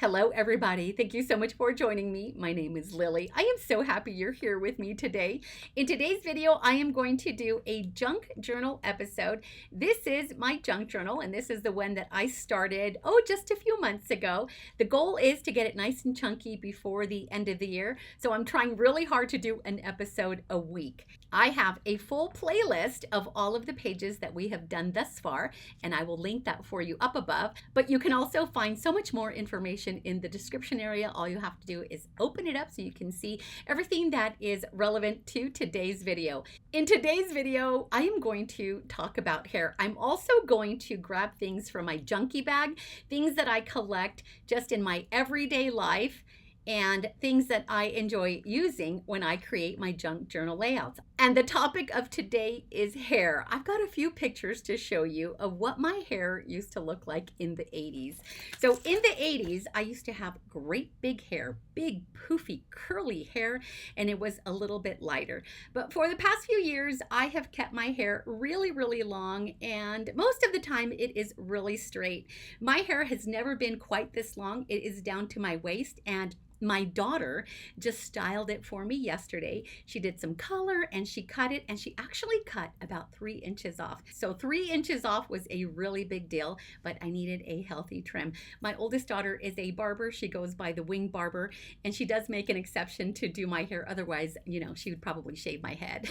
Hello, everybody. Thank you so much for joining me. My name is Lily. I am so happy you're here with me today. In today's video, I am going to do a junk journal episode. This is my junk journal, and this is the one that I started, just a few months ago. The goal is to get it nice and chunky before the end of the year, so I'm trying really hard to do an episode a week. I have a full playlist of all of the pages that we have done thus far, and I will link that for you up above, but you can also find so much more information in the description area. All you have to do is open it up so you can see everything that is relevant to today's video. In today's video, I am going to talk about hair. I'm also going to grab things from my junkie bag, things that I collect just in my everyday life, and things that I enjoy using when I create my junk journal layouts. And the topic of today is hair. I've got a few pictures to show you of what my hair used to look like in the 80s. So in the 80s, I used to have great big hair, big poofy curly hair, and it was a little bit lighter. But for the past few years, I have kept my hair really long, and most of the time it is really straight. My hair has never been quite this long. It is down to my waist, and my daughter just styled it for me yesterday. She did some color and she cut it, and she actually cut about 3 inches off. So 3 inches off was a really big deal, but I needed a healthy trim. My oldest daughter is a barber. She goes by the wing barber, and she does make an exception to do my hair. Otherwise, she would probably shave my head.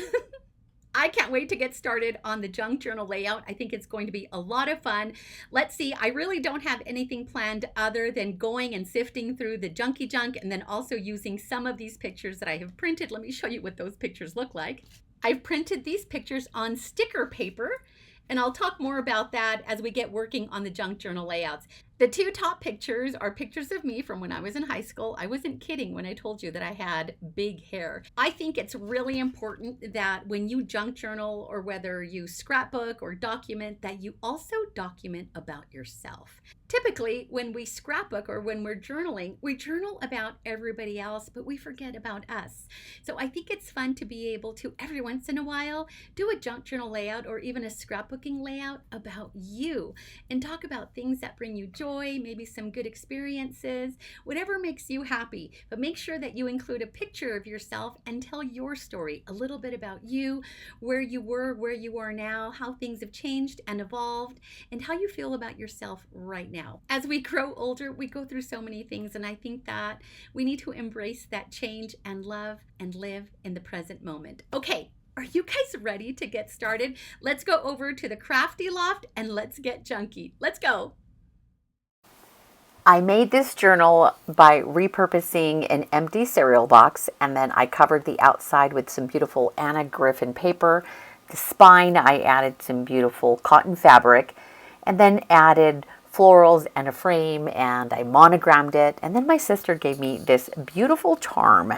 I can't wait to get started on the junk journal layout. I think it's going to be a lot of fun. Let's see, I really don't have anything planned other than going and sifting through the junky junk, and then also using some of these pictures that I have printed. Let me show you what those pictures look like. I've printed these pictures on sticker paper, and I'll talk more about that as we get working on the junk journal layouts. The 2 top pictures are pictures of me from when I was in high school. I wasn't kidding when I told you that I had big hair. I think it's really important that when you junk journal, or whether you scrapbook or document, that you also document about yourself. Typically, when we scrapbook or when we're journaling, we journal about everybody else, but we forget about us. So I think it's fun to be able to, every once in a while, do a junk journal layout or even a scrapbooking layout about you, and talk about things that bring you joy, maybe some good experiences, whatever makes you happy. But make sure that you include a picture of yourself and tell your story, a little bit about you, where you were, where you are now, how things have changed and evolved, and how you feel about yourself right now. As we grow older, we go through so many things, and I think that we need to embrace that change and love and live in the present moment. Okay, are you guys ready to get started? Let's go over to the crafty loft and let's get junky. Let's go. I made this journal by repurposing an empty cereal box, and then I covered the outside with some beautiful Anna Griffin paper. The spine, I added some beautiful cotton fabric, and then added florals and a frame, and I monogrammed it. And then my sister gave me this beautiful charm,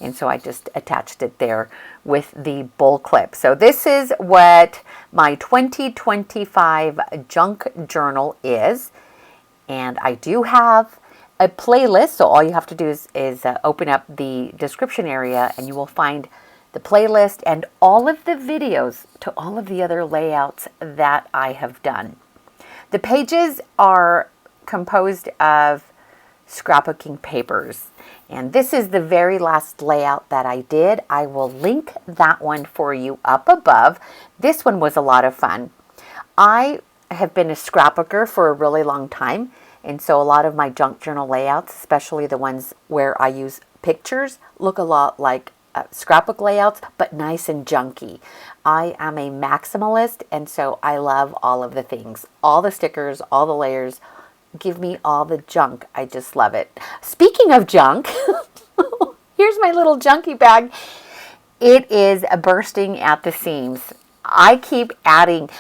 and so I just attached it there with the bowl clip. So this is what my 2025 junk journal is. And I do have a playlist, so all you have to do is open up the description area, and you will find the playlist and all of the videos to all of the other layouts that I have done. The pages are composed of scrapbooking papers, and this is the very last layout that I did. I will link that one for you up above. This one was a lot of fun. I have been a scrapbooker for a really long time, and so a lot of my junk journal layouts, especially the ones where I use pictures, look a lot like scrapbook layouts, but nice and junky. I am a maximalist, and so I love all of the things, all the stickers, all the layers. Give me all the junk. I just love it. Speaking of junk, here's my little junkie bag. It is bursting at the seams. I keep adding,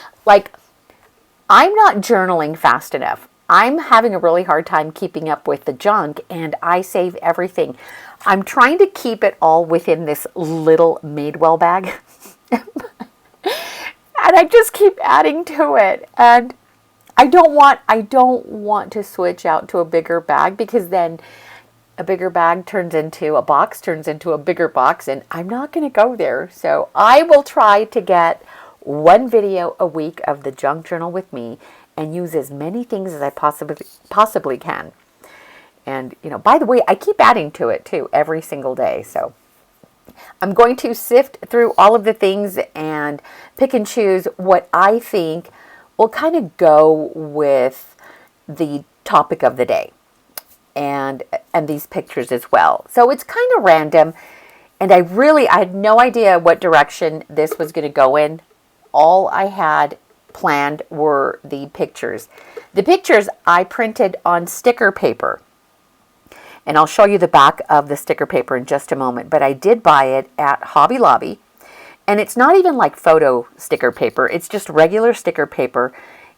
I'm not journaling fast enough. I'm having a really hard time keeping up with the junk, and I save everything. I'm trying to keep it all within this little Madewell bag. And I just keep adding to it. And I don't want to switch out to a bigger bag, because then a bigger bag turns into a box, turns into a bigger box, and I'm not going to go there. So I will try to get one video a week of the junk journal with me and use as many things as I possibly can. And, by the way, I keep adding to it too every single day. So I'm going to sift through all of the things and pick and choose what I think will kind of go with the topic of the day and these pictures as well. So it's kind of random, and I had no idea what direction this was going to go in. All I had planned were the pictures. The pictures I printed on sticker paper. And I'll show you the back of the sticker paper in just a moment. But I did buy it at Hobby Lobby. And it's not even like photo sticker paper. It's just regular sticker paper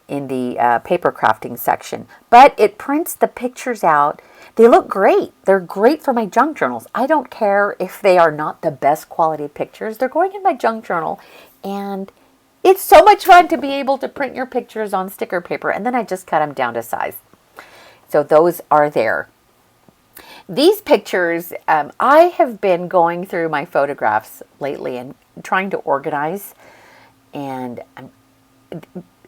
in the paper crafting section. But it prints the pictures out. They look great. They're great for my junk journals. I don't care if they are not the best quality pictures. They're going in my junk journal. And it's so much fun to be able to print your pictures on sticker paper. And then I just cut them down to size. So those are there. These pictures, I have been going through my photographs lately and trying to organize. And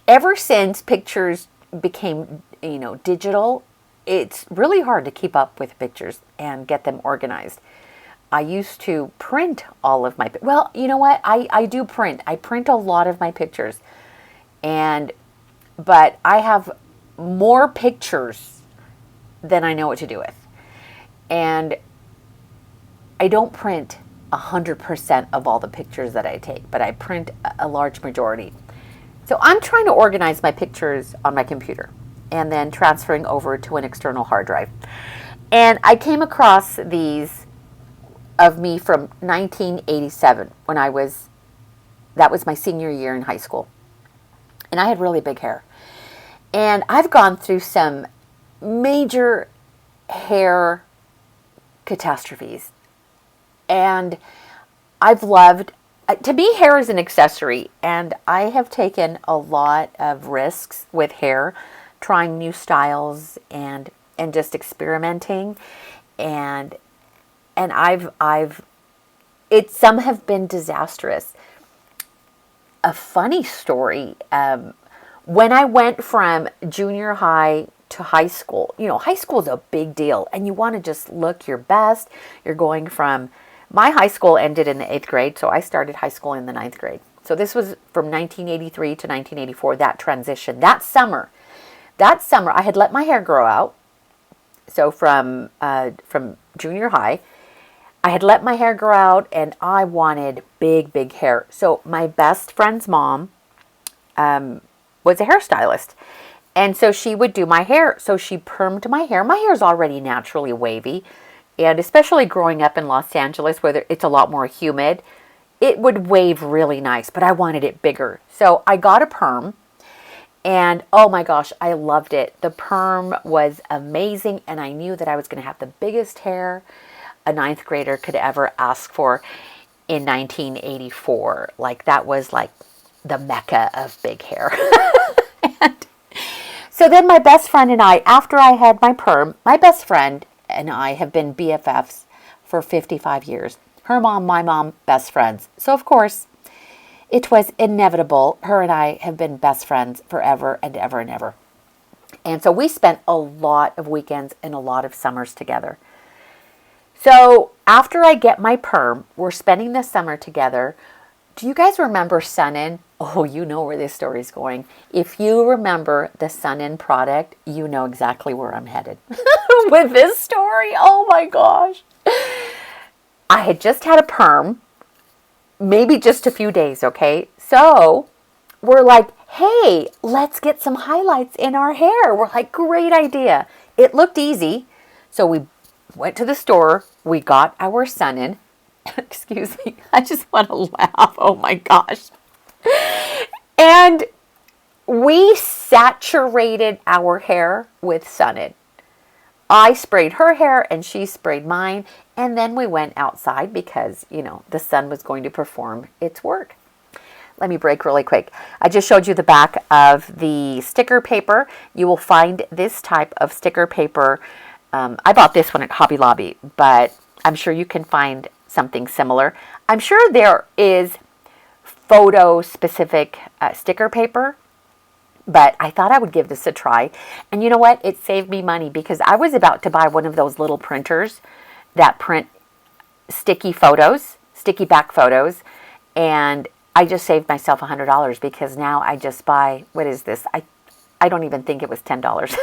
ever since pictures became, digital, it's really hard to keep up with pictures and get them organized. I used to print all of my, well, you know what? I do print. I print a lot of my pictures. But I have more pictures than I know what to do with. And I don't print 100% of all the pictures that I take, but I print a large majority. So I'm trying to organize my pictures on my computer and then transferring over to an external hard drive. And I came across these of me from 1987 that was my senior year in high school. And I had really big hair. And I've gone through some major hair catastrophes, and I've loved, to me, hair is an accessory, and I have taken a lot of risks with hair, trying new styles and just experimenting, and some have been disastrous. A funny story, when I went from junior high to high school. High school is a big deal, and you want to just look your best. You're going from, my high school ended in the 8th grade, so I started high school in the 9th grade. So this was from 1983 to 1984, that transition. That summer, I had let my hair grow out. So from junior high, I had let my hair grow out, and I wanted big, big hair. So my best friend's mom was a hairstylist. And so she would do my hair. So she permed my hair. My hair is already naturally wavy. And especially growing up in Los Angeles, where it's a lot more humid, it would wave really nice. But I wanted it bigger. So I got a perm. And oh my gosh, I loved it. The perm was amazing. And I knew that I was going to have the biggest hair a 9th grader could ever ask for in 1984. That was like the mecca of big hair. So then my best friend and I, after I had my perm, my best friend and I have been BFFs for 55 years. Her mom, my mom, best friends. So of course, it was inevitable. Her and I have been best friends forever and ever and ever. And so we spent a lot of weekends and a lot of summers together. So after I get my perm, we're spending the summer together. Do you guys remember Sun-In? Oh, you know where this story is going. If you remember the Sun-In product, you know exactly where I'm headed with this story. Oh my gosh. I had just had a perm, maybe just a few days, okay? So we're like, hey, let's get some highlights in our hair. We're like, great idea. It looked easy. So we went to the store. We got our Sun-In. Excuse me. I just want to laugh. Oh my gosh. And we saturated our hair with Sun-In. I sprayed her hair and she sprayed mine. And then we went outside because, the sun was going to perform its work. Let me break really quick. I just showed you the back of the sticker paper. You will find this type of sticker paper. I bought this one at Hobby Lobby, but I'm sure you can find something similar. I'm sure there is photo-specific sticker paper, But I thought I would give this a try. And you know what? It saved me money because I was about to buy one of those little printers that print sticky photos, sticky back photos. And I just saved myself $100 because now I just buy, what is this? I don't even think it was $10.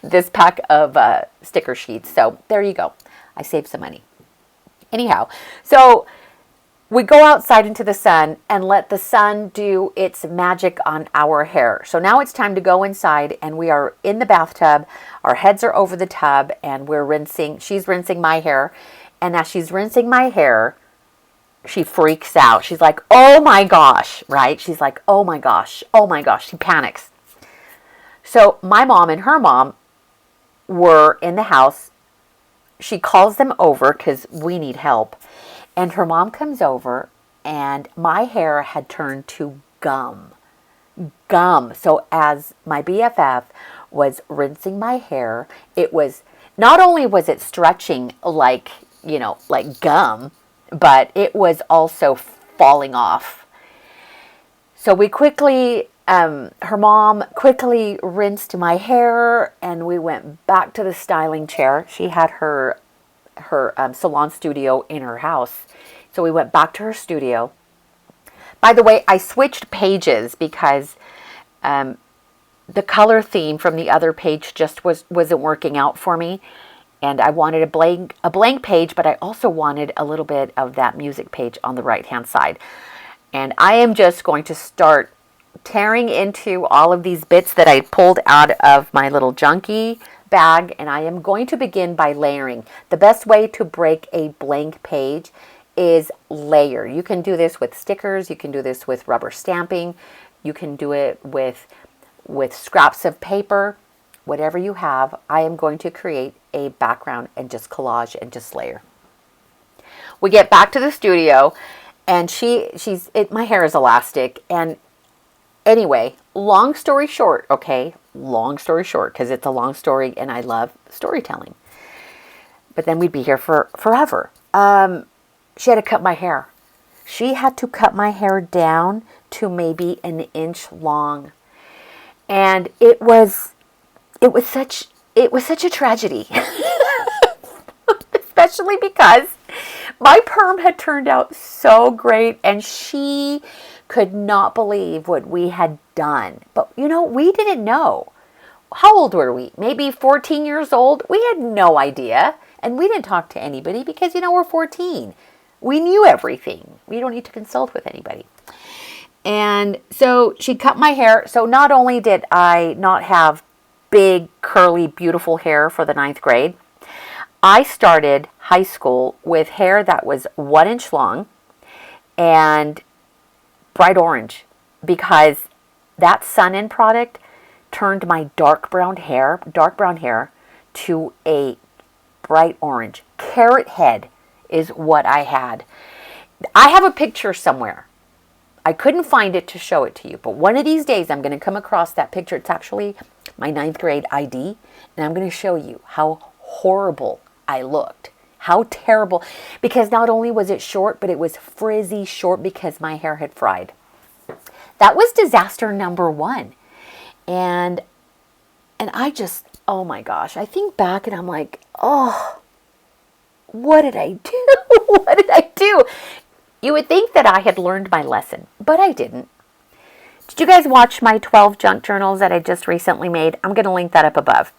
This pack of sticker sheets. So there you go. I saved some money. Anyhow, so we go outside into the sun and let the sun do its magic on our hair. So now it's time to go inside, and we are in the bathtub. Our heads are over the tub, and she's rinsing my hair. And as she's rinsing my hair, she freaks out. She's like, oh my gosh, right? She's like, oh my gosh, oh my gosh. She panics. So my mom and her mom were in the house. She calls them over because we need help. And her mom comes over, and my hair had turned to gum. Gum. So as my BFF was rinsing my hair, it was, not only was it stretching like, like gum, but it was also falling off. So we quickly, her mom quickly rinsed my hair, and we went back to the styling chair. She had her salon studio in her house. So we went back to her studio. By the way, I switched pages because the color theme from the other page just wasn't working out for me. And I wanted a blank page, but I also wanted a little bit of that music page on the right-hand side. And I am just going to start tearing into all of these bits that I pulled out of my little junkie bag, and I am going to begin by layering. The best way to break a blank page is layer. You can do this with stickers, you can do this with rubber stamping, you can do it with scraps of paper, whatever you have. I am going to create a background and just collage and just layer. We get back to the studio, and my hair is elastic, and anyway, long story short, okay? Long story short, because it's a long story and I love storytelling. But then we'd be here forever. She had to cut my hair. She had to cut my hair down to maybe an inch long. And it was such a tragedy. Especially because my perm had turned out so great, and she could not believe what we had done. But we didn't know. How old were we? Maybe 14 years old? We had no idea. And we didn't talk to anybody because, we're 14. We knew everything. We don't need to consult with anybody. And so she cut my hair. So not only did I not have big, curly, beautiful hair for the 9th grade, I started high school with hair that was 1 inch long and bright orange, because that sun-in product turned my dark brown hair to a bright orange. Carrot head is what I had. I have a picture somewhere. I couldn't find it to show it to you, but one of these days I'm going to come across that picture. It's actually my 9th grade ID, and I'm going to show you how horrible I looked. How terrible. Because not only was it short, but it was frizzy short because my hair had fried. That was disaster number 1. And I just, oh my gosh, I think back and I'm like, oh, what did I do? What did I do? You would think that I had learned my lesson, but I didn't. Did you guys watch my 12 junk journals that I just recently made? I'm going to link that up above.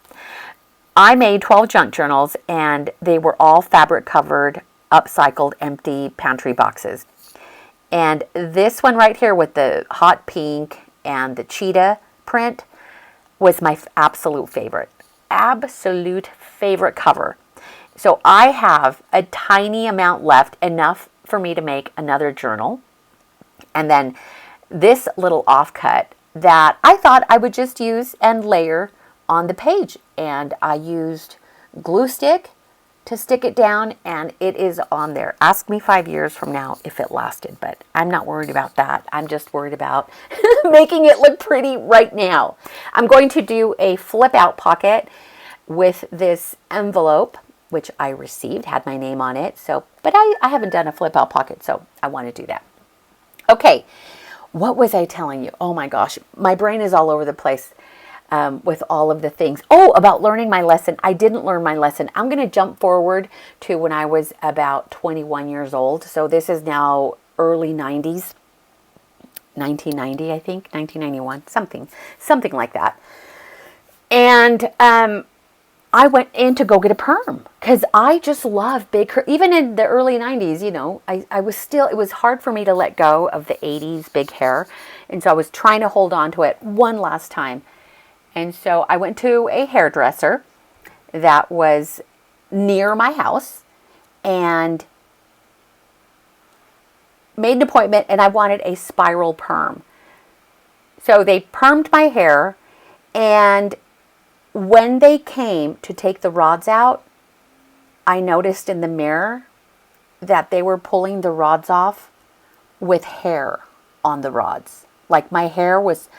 I made 12 junk journals, and they were all fabric covered, upcycled, empty pantry boxes. And this one right here with the hot pink and the cheetah print was my absolute favorite. Absolute favorite cover. So I have a tiny amount left, enough for me to make another journal. And then this little offcut that I thought I would just use and layer on the page. And I used glue stick to stick it down, and it is on there. Ask me 5 years from now if it lasted, but I'm not worried about that. I'm just worried about making it look pretty right now. I'm going to do a flip out pocket with this envelope, which I received, had my name on it. So, but I haven't done a flip out pocket, so I want to do that. Okay, What was I telling you? Oh my gosh, my brain is all over the place with all of the things. Oh, about learning my lesson. I didn't learn my lesson. I'm going to jump forward to when I was about 21 years old. So this is now early 90s, 1990, I think, 1991, something like that. And I went in to go get a perm because I just love big, even in the early 90s, you know, I was still, it was hard for me to let go of the 80s big hair. And so I was trying to hold on to it one last time. And so I went to a hairdresser that was near my house and made an appointment, and I wanted a spiral perm. So they permed my hair, and when they came to take the rods out, I noticed in the mirror that they were pulling the rods off with hair on the rods. Like my hair was,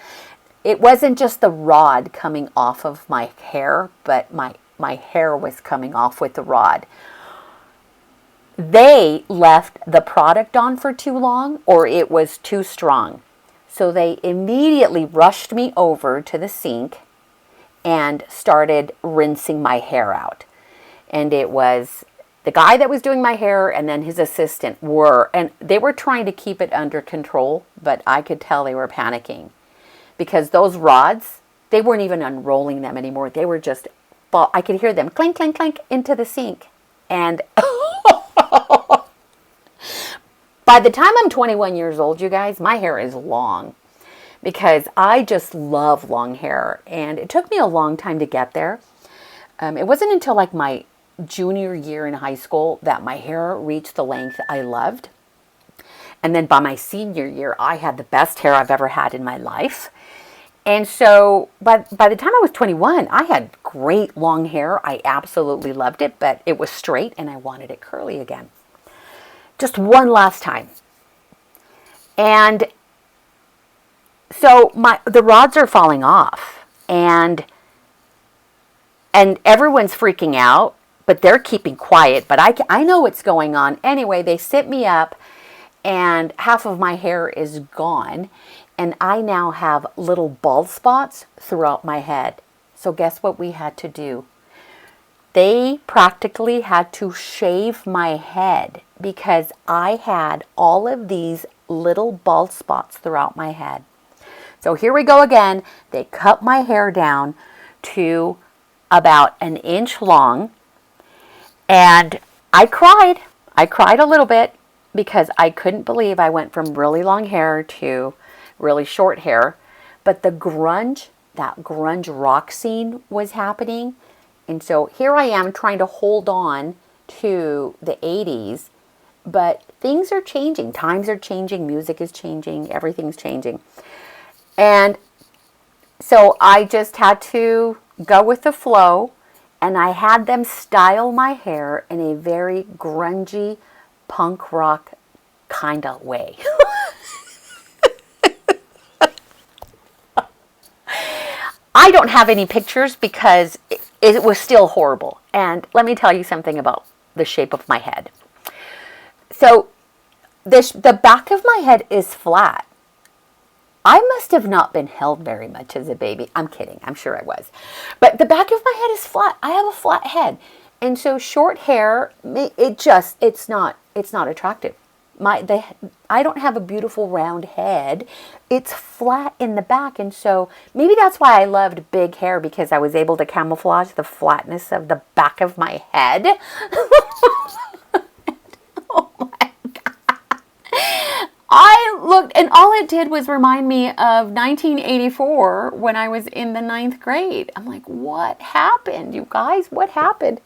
it wasn't just the rod coming off of my hair, but my hair was coming off with the rod. They left the product on for too long, or it was too strong. So they immediately rushed me over to the sink and started rinsing my hair out. And it was the guy that was doing my hair and then his assistant and they were trying to keep it under control, but I could tell they were panicking because those rods, they weren't even unrolling them anymore. They were just, I could hear them clink, clink, clink into the sink. And by the time I'm 21 years old, you guys, my hair is long because I just love long hair. And it took me a long time to get there. It wasn't until like my junior year in high school that my hair reached the length I loved. And then by my senior year, I had the best hair I've ever had in my life. And so by the time I was 21, I had great long hair. I absolutely loved it, but it was straight and I wanted it curly again. Just one last time. And so the rods are falling off and everyone's freaking out, but they're keeping quiet. But I know what's going on. Anyway, they sit me up and half of my hair is gone. And I now have little bald spots throughout my head. So guess what we had to do? They practically had to shave my head because I had all of these little bald spots throughout my head. So here we go again. They cut my hair down to about 1 inch long. And I cried. I cried a little bit because I couldn't believe I went from really long hair to really short hair. But that grunge rock scene was happening. And so here I am trying to hold on to the 80s. But things are changing. Times are changing. Music is changing. Everything's changing. And so I just had to go with the flow. And I had them style my hair in a very grungy, punk rock kind of way. I don't have any pictures because it was still horrible. And let me tell you something about the shape of my head. So the back of my head is flat. I must have not been held very much as a baby. I'm kidding. I'm sure I was. But the back of my head is flat. I have a flat head. And so short hair, it's not attractive. I don't have a beautiful round head. It's flat in the back. And so maybe that's why I loved big hair, because I was able to camouflage the flatness of the back of my head. Oh my God. I looked, and all it did was remind me of 1984 when I was in the 9th grade. I'm like, what happened, you guys? What happened?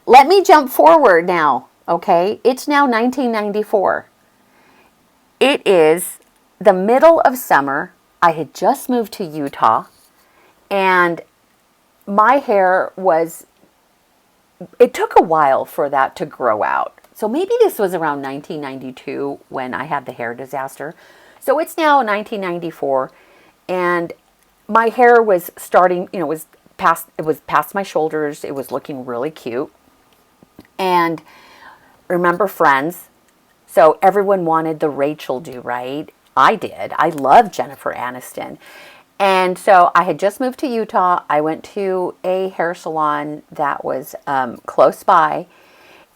Let me jump forward now, okay? It's now 1994. It is the middle of summer. I had just moved to Utah, and my hair it took a while for that to grow out. So maybe this was around 1992 when I had the hair disaster. So it's now 1994, and my hair was starting, it was past my shoulders. It was looking really cute. And remember Friends? So everyone wanted the Rachel do, right? I did. I love Jennifer Aniston. And so I had just moved to Utah. I went to a hair salon that was close by.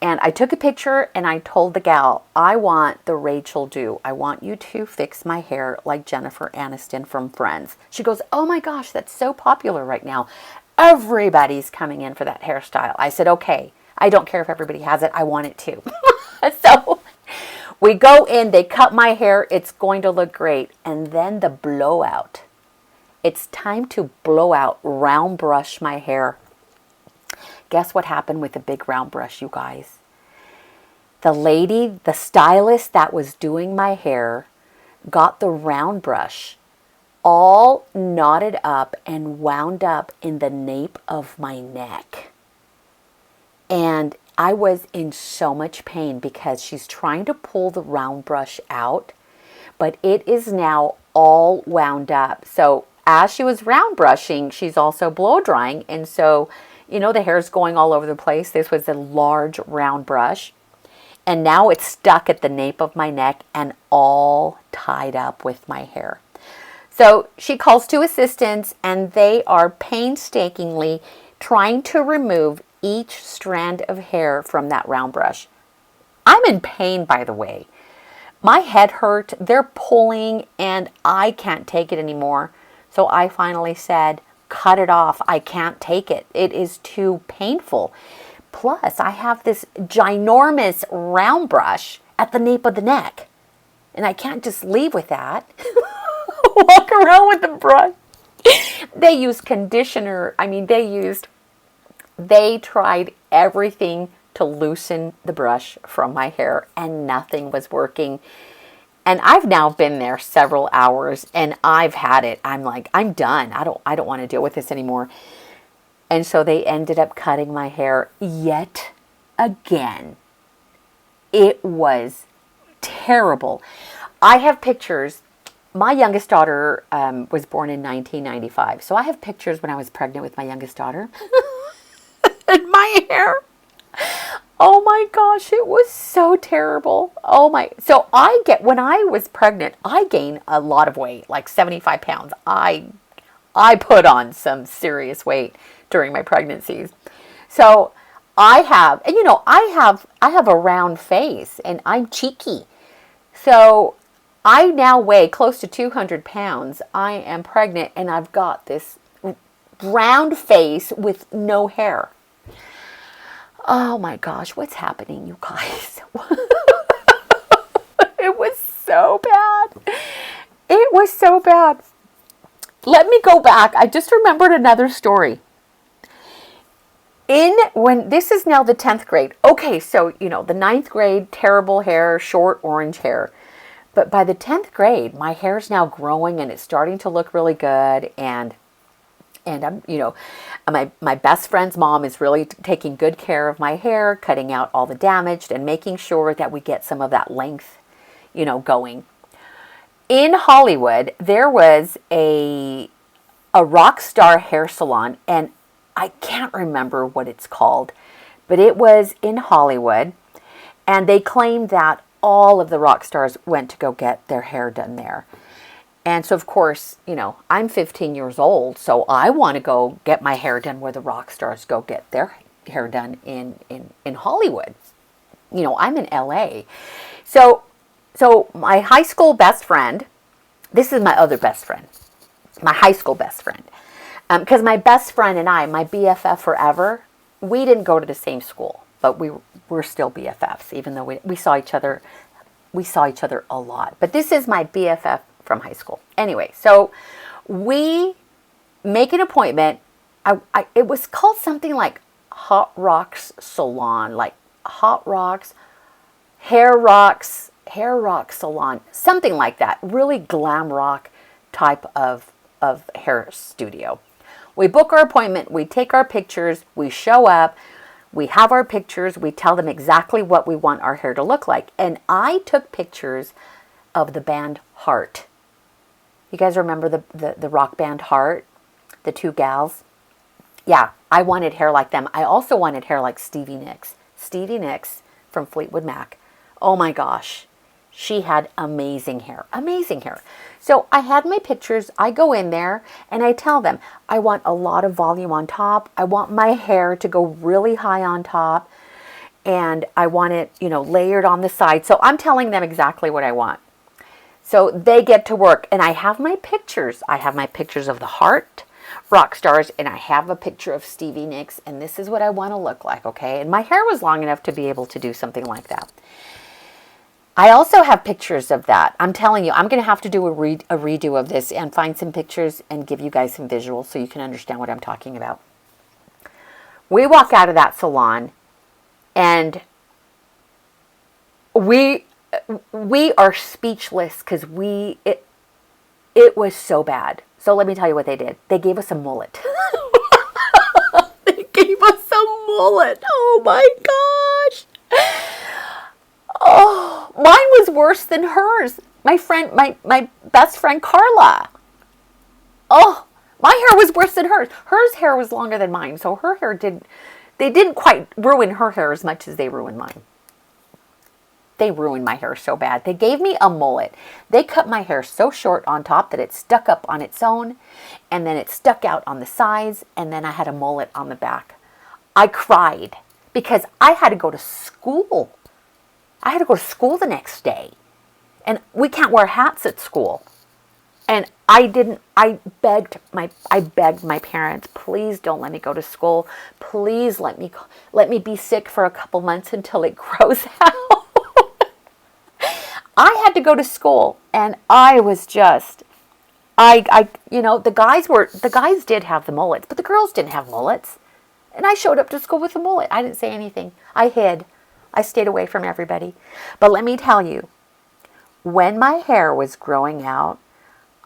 And I took a picture and I told the gal, I want the Rachel do. I want you to fix my hair like Jennifer Aniston from Friends. She goes, oh my gosh, that's so popular right now. Everybody's coming in for that hairstyle. I said, okay, I don't care if everybody has it. I want it too. So we go in, they cut my hair. It's going to look great. And then the blowout. It's time to blow out, round brush my hair. Guess what happened with the big round brush, you guys? The lady, the stylist that was doing my hair, got the round brush all knotted up and wound up in the nape of my neck. And I was in so much pain because she's trying to pull the round brush out, but it is now all wound up. So as she was round brushing, she's also blow drying. And so, you know, the hair's going all over the place. This was a large round brush. And now it's stuck at the nape of my neck and all tied up with my hair. So she calls two assistants and they are painstakingly trying to remove each strand of hair from that round brush. I'm in pain, by the way. My head hurt. They're pulling and I can't take it anymore. So I finally said, cut it off. I can't take it. It is too painful. Plus, I have this ginormous round brush at the nape of the neck. And I can't just leave with that. Walk around with the brush. They used conditioner. I mean, they tried everything to loosen the brush from my hair and nothing was working. And I've now been there several hours and I've had it. I'm like, I'm done. I don't want to deal with this anymore. And so they ended up cutting my hair yet again. It was terrible. I have pictures. My youngest daughter was born in 1995. So I have pictures when I was pregnant with my youngest daughter. And my hair. Oh my gosh, it was so terrible. So when I was pregnant, I gained a lot of weight, like 75 pounds. I put on some serious weight during my pregnancies. So I have a round face and I'm cheeky. So I now weigh close to 200 pounds. I am pregnant and I've got this round face with no hair. Oh my gosh, what's happening, you guys? It was so bad. It was so bad. Let me go back. I just remembered another story. This is now the 10th grade. Okay, so, the 9th grade, terrible hair, short orange hair. But by the 10th grade, my hair's now growing and it's starting to look really good. And I'm, my best friend's mom is really taking good care of my hair, cutting out all the damaged and making sure that we get some of that length, going. In Hollywood, there was a rock star hair salon, and I can't remember what it's called, but it was in Hollywood, and they claimed that all of the rock stars went to go get their hair done there. And so, of course, I'm 15 years old, so I want to go get my hair done where the rock stars go get their hair done in Hollywood. I'm in LA. So my high school best friend, this is my other best friend, my high school best friend. Because my best friend and I, my BFF forever, we didn't go to the same school, but we're still BFFs, even though we saw each other a lot. But this is my BFF from high school. Anyway, so we make an appointment. It was called something like Hot Rocks Salon, like Hot Rocks, Hair Rocks Salon, something like that. Really glam rock type of hair studio. We book our appointment, we take our pictures, we show up, we have our pictures, we tell them exactly what we want our hair to look like. And I took pictures of the band Heart. You guys remember the rock band Heart? The two gals? Yeah, I wanted hair like them. I also wanted hair like Stevie Nicks. Stevie Nicks from Fleetwood Mac. Oh my gosh. She had amazing hair, amazing hair. So I had my pictures. I go in there and I tell them, I want a lot of volume on top. I want my hair to go really high on top. And I want it, layered on the side. So I'm telling them exactly what I want. So they get to work, and I have my pictures. I have my pictures of the Heart rock stars, and I have a picture of Stevie Nicks, and this is what I want to look like, okay? And my hair was long enough to be able to do something like that. I also have pictures of that. I'm telling you, I'm going to have to do a redo of this and find some pictures and give you guys some visuals so you can understand what I'm talking about. We walk out of that salon, and we are speechless because it was so bad. So let me tell you what they did. They gave us a mullet. They gave us a mullet. Oh my gosh. Oh, mine was worse than hers. My best friend Carla. Oh, my hair was worse than hers. Hers hair was longer than mine. So her hair they didn't quite ruin her hair as much as they ruined mine. They ruined my hair so bad. They gave me a mullet. They cut my hair so short on top that it stuck up on its own, and then it stuck out on the sides, and then I had a mullet on the back. I cried because I had to go to school. I had to go to school the next day, and we can't wear hats at school. And I begged my parents, please don't let me go to school. Please let me be sick for a couple months until it grows out. I had to go to school, and I was just, the guys did have the mullets, but the girls didn't have mullets. And I showed up to school with a mullet. I didn't say anything. I hid. I stayed away from everybody. But let me tell you, when my hair was growing out,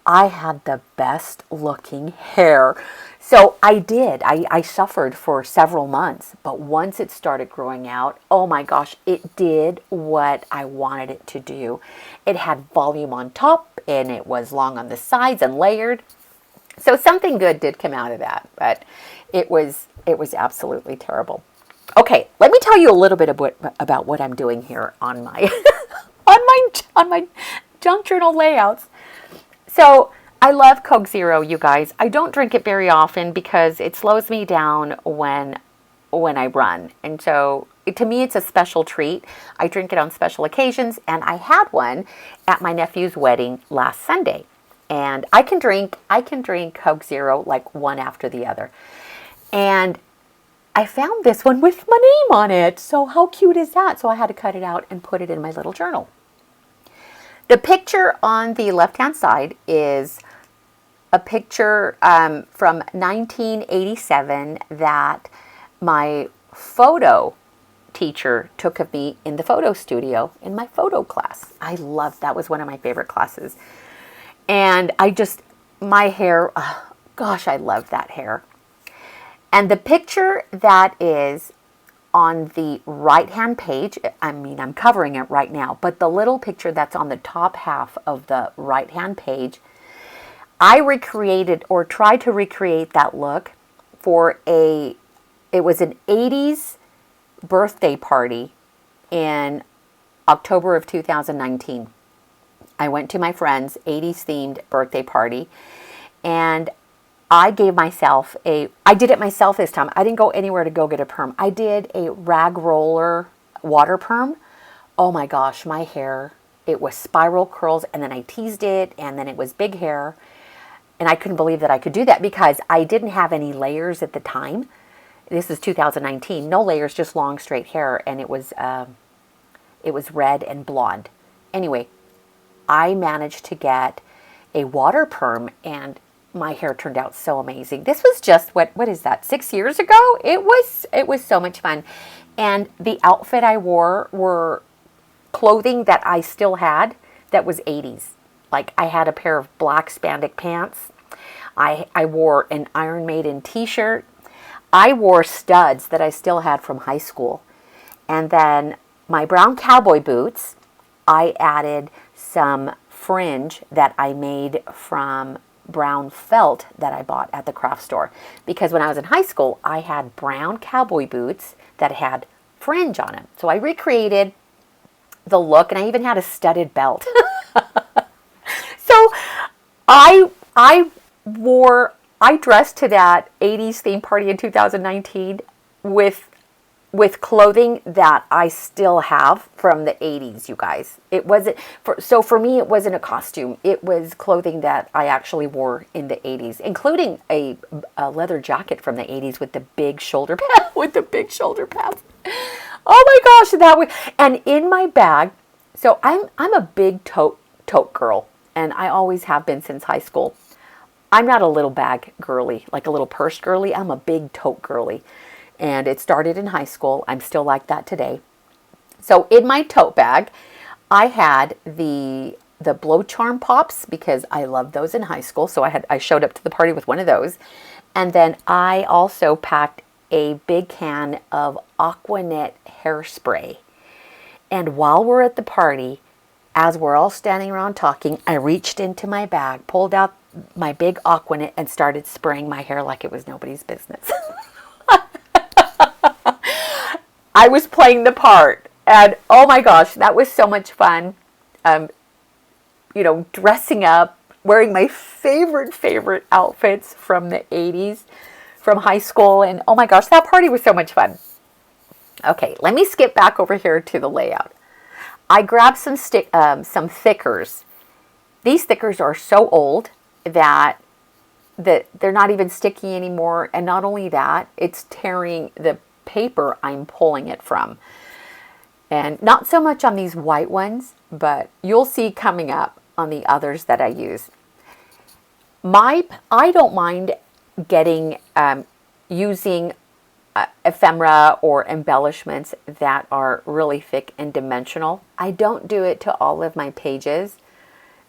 I had the best looking hair. So I did. I suffered for several months. But once it started growing out, oh my gosh, it did what I wanted it to do. It had volume on top, and it was long on the sides and layered. So something good did come out of that. But it was absolutely terrible. Okay, let me tell you a little bit about what I'm doing here on my on my junk journal layouts. So I love Coke Zero, you guys. I don't drink it very often because it slows me down when I run. And so to me, it's a special treat. I drink it on special occasions, and I had one at my nephew's wedding last Sunday. And I can drink Coke Zero like one after the other. And I found this one with my name on it. So how cute is that? So I had to cut it out and put it in my little journal. The picture on the left-hand side is a picture from 1987 that my photo teacher took of me in the photo studio in my photo class. I loved that. Was one of my favorite classes. And my hair, oh, gosh, I love that hair. And the picture that is on the right-hand page, I'm covering it right now, but the little picture that's on the top half of the right-hand page, I recreated or tried to recreate that look for it was an 80's birthday party in October of 2019. I went to my friend's 80's themed birthday party, and I did it myself this time. I didn't go anywhere to go get a perm. I did a rag roller water perm. Oh my gosh, my hair, it was spiral curls, and then I teased it, and then it was big hair. And I couldn't believe that I could do that because I didn't have any layers at the time. This is 2019. No layers, just long straight hair, and it was red and blonde. Anyway, I managed to get a water perm, and my hair turned out so amazing. This was just, what is that, 6 years ago? It was so much fun. And the outfit I wore were clothing that I still had that was 80's. Like I had a pair of black spandex pants. I wore an Iron Maiden t-shirt. I wore studs that I still had from high school. And then my brown cowboy boots, I added some fringe that I made from brown felt that I bought at the craft store. Because when I was in high school, I had brown cowboy boots that had fringe on them. So I recreated the look, and I even had a studded belt. So I I dressed to that 80s theme party in 2019 with clothing that I still have from the 80s, you guys. It wasn't for me it wasn't a costume. It was clothing that I actually wore in the 80s, including a leather jacket from the 80s with the big shoulder pad with the big shoulder pads. Oh my gosh, that was, and in my bag. So I'm a big tote girl, and I always have been since high school. I'm not a little bag girly, like a little purse girly. I'm a big tote girly. And it started in high school. I'm still like that today. So in my tote bag, I had the blow charm pops because I loved those in high school. So I showed up to the party with one of those. And then I also packed a big can of Aquanet hairspray. And while we're at the party, as we're all standing around talking, I reached into my bag, pulled out my big Aquanet, and started spraying my hair like it was nobody's business. I was playing the part, and oh my gosh, that was so much fun. Dressing up, wearing my favorite outfits from the 80s, from high school, and oh my gosh, that party was so much fun. Okay, let me skip back over here to the layout. I grabbed some thickers. These thickers are so old that they're not even sticky anymore, and not only that, it's tearing the paper I'm pulling it from. And not so much on these white ones, but you'll see coming up on the others that I use. I don't mind using ephemera or embellishments that are really thick and dimensional. I don't do it to all of my pages,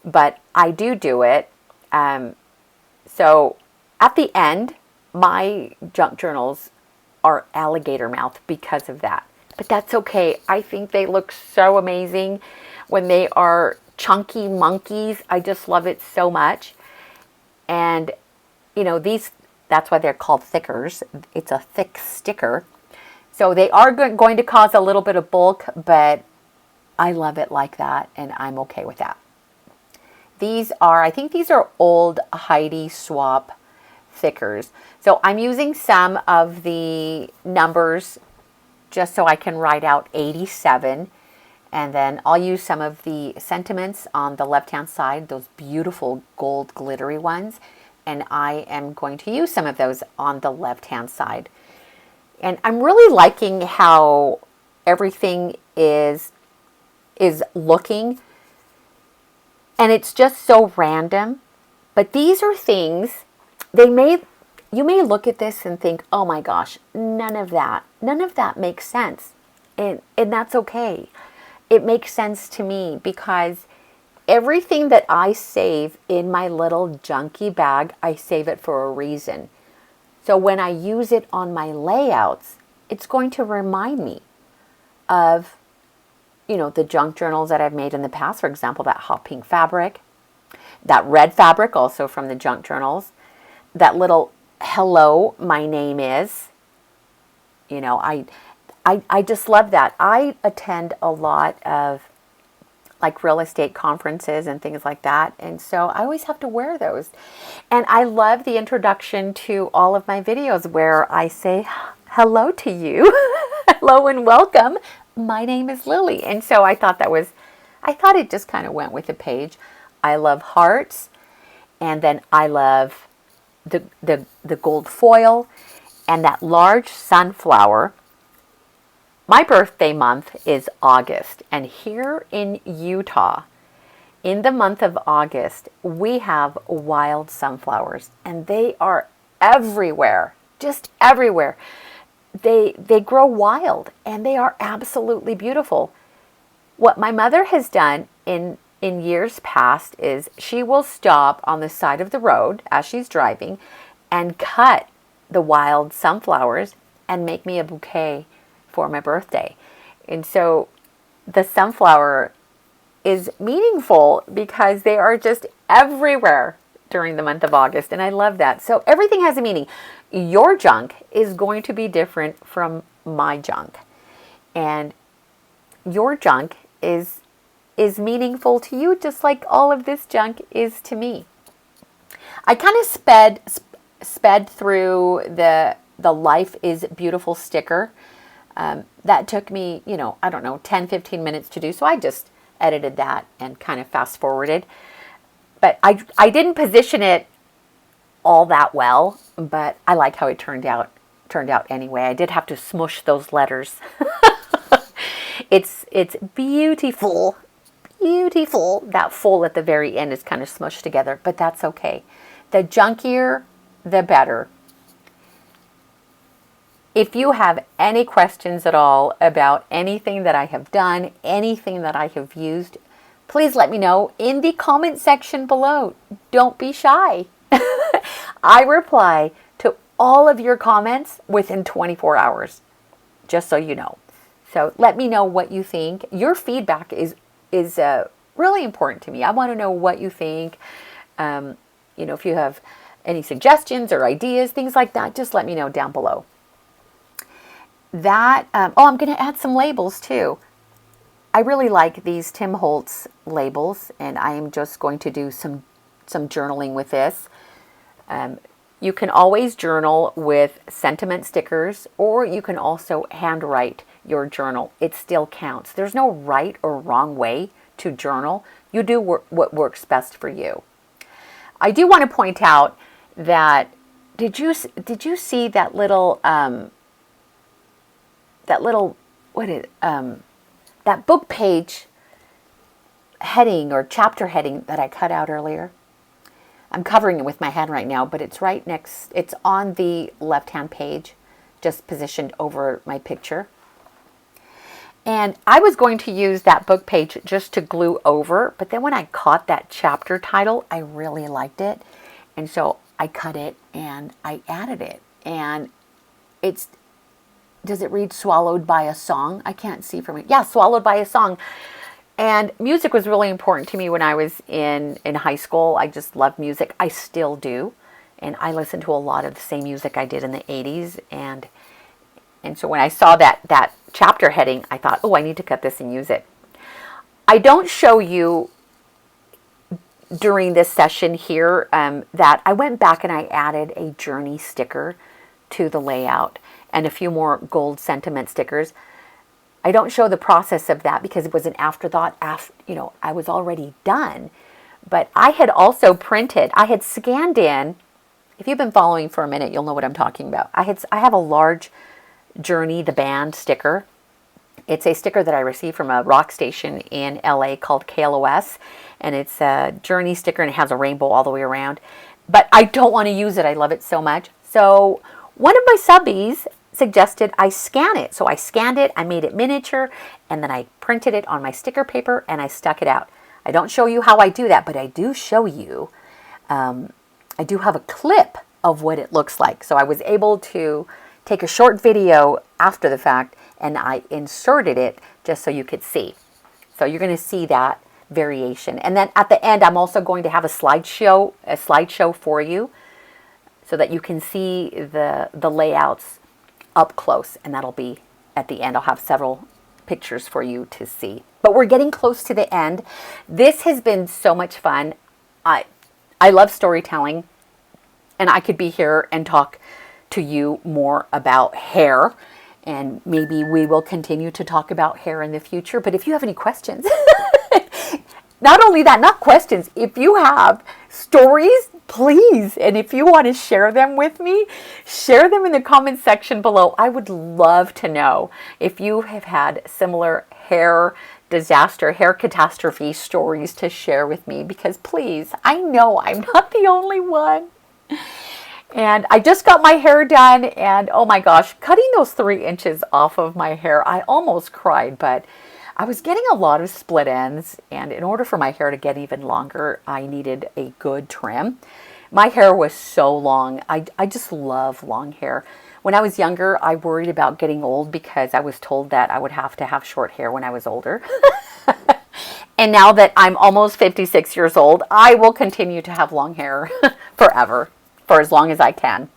but I do it. So at the end, my junk journals are alligator mouth because of that. But that's okay. I think they look so amazing when they are chunky monkeys. I just love it so much. And that's why they're called thickers. It's a thick sticker. So they are going to cause a little bit of bulk, but I love it like that, and I'm okay with that. I think these are old Heidi Swapp thickers. So I'm using some of the numbers just so I can write out 87. And then I'll use some of the sentiments on the left-hand side, those beautiful gold glittery ones. And I am going to use some of those on the left-hand side. And I'm really liking how everything is looking. And it's just so random. But these are things, you may look at this and think, oh my gosh, none of that makes sense. And that's okay. It makes sense to me because everything that I save in my little junky bag, I save it for a reason. So when I use it on my layouts, it's going to remind me of, the junk journals that I've made in the past. For example, that hot pink fabric, that red fabric also from the junk journals, that little hello, my name is, I just love that. I attend a lot of like real estate conferences and things like that. And so I always have to wear those. And I love the introduction to all of my videos where I say hello to you. Hello and welcome. My name is Lily. And so I thought it just kind of went with the page. I love hearts. And then I love the gold foil and that large sunflower. My birthday month is August, and here in Utah, in the month of August, we have wild sunflowers, and they are everywhere, just everywhere. They grow wild, and they are absolutely beautiful. What my mother has done in years past is she will stop on the side of the road as she's driving and cut the wild sunflowers and make me a bouquet for my birthday. And so the sunflower is meaningful because they are just everywhere during the month of August, and I love that. So everything has a meaning. Your junk is going to be different from my junk, and your junk is meaningful to you, just like all of this junk is to me. I kind of sped through the Life is Beautiful sticker. That took me, I don't know, 10, 15 minutes to do. So I just edited that and kind of fast forwarded. But I didn't position it all that well, but I like how it turned out anyway. I did have to smush those letters. It's beautiful. Beautiful. That full at the very end is kind of smushed together, but that's okay. The junkier, the better. If you have any questions at all about anything that I have done, anything that I have used, please let me know in the comment section below. Don't be shy. I reply to all of your comments within 24 hours, just so you know. So let me know what you think. Your feedback is really important to me. I want to know what you think. If you have any suggestions or ideas, things like that, just let me know down below. I'm going to add some labels too. I really like these Tim Holtz labels, and I am just going to do some journaling with this. You can always journal with sentiment stickers, or you can also handwrite your journal. It still counts. There's no right or wrong way to journal. You do what works best for you. I do want to point out that did you see that little that book page heading or chapter heading that I cut out earlier? I'm covering it with my hand right now, but it's right next, it's on the left-hand page, just positioned over my picture. And I was going to use that book page just to glue over, but then when I caught that chapter title, I really liked it. And so I cut it and I added it. And does it read Swallowed by a Song? I can't see from it. Yeah, Swallowed by a Song. And music was really important to me when I was in high school. I just loved music. I still do. And I listen to a lot of the same music I did in the 80s. And so when I saw that chapter heading, I thought, oh, I need to cut this and use it. I don't show you during this session here that I went back and I added a journey sticker to the layout and a few more gold sentiment stickers. I don't show the process of that because it was an afterthought. I was already done. But I had also printed, I had scanned in, if you've been following for a minute, you'll know what I'm talking about. I have a large Journey, the band sticker. It's a sticker that I received from a rock station in LA called KLOS. And it's a Journey sticker and it has a rainbow all the way around. But I don't want to use it. I love it so much. So one of my subbies suggested I scan it. So I scanned it, I made it miniature, and then I printed it on my sticker paper and I stuck it out. I don't show you how I do that, but I do show you, I do have a clip of what it looks like. So I was able to take a short video after the fact and I inserted it just so you could see. So you're going to see that variation. And then at the end, I'm also going to have a slideshow for you so that you can see the layouts up close, and that'll be at the end. I'll have several pictures for you to see. But we're getting close to the end. This has been so much fun. I love storytelling, and I could be here and talk to you more about hair, and maybe we will continue to talk about hair in the future. But if you have any questions, not only that, not questions, if you have stories, please, and if you want to share them with me, share them in the comment section below. I would love to know if you have had similar hair disaster, hair catastrophe stories to share with me, because please, I know I'm not the only one. And I just got my hair done, and oh my gosh, cutting those 3 inches off of my hair, I almost cried, but I was getting a lot of split ends, and in order for my hair to get even longer, I needed a good trim. My hair was so long. I just love long hair. When I was younger, I worried about getting old because I was told that I would have to have short hair when I was older. And now that I'm almost 56 years old, I will continue to have long hair forever, for as long as I can.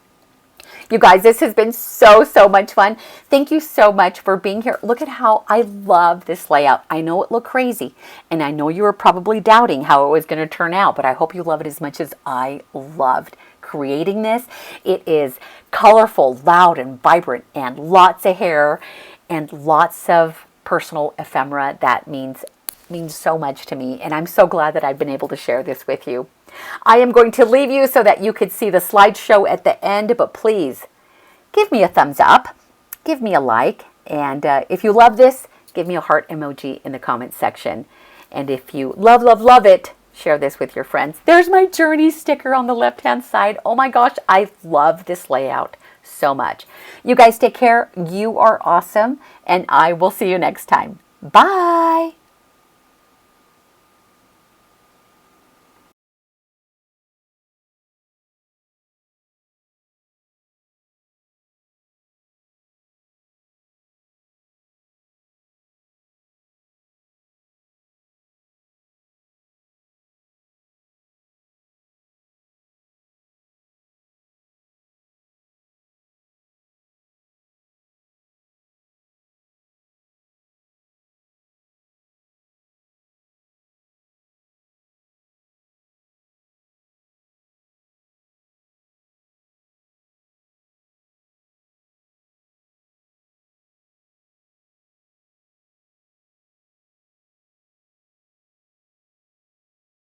You guys, this has been so, so much fun. Thank you so much for being here. Look at how I love this layout. I know it looked crazy, and I know you were probably doubting how it was going to turn out, but I hope you love it as much as I loved creating this. It is colorful, loud, and vibrant, and lots of hair, and lots of personal ephemera. That means so much to me, and I'm so glad that I've been able to share this with you. I am going to leave you so that you could see the slideshow at the end, but please give me a thumbs up, give me a like, and if you love this, give me a heart emoji in the comments section. And if you love, love, love it, share this with your friends. There's my journey sticker on the left-hand side. Oh my gosh, I love this layout so much. You guys take care. You are awesome, and I will see you next time. Bye.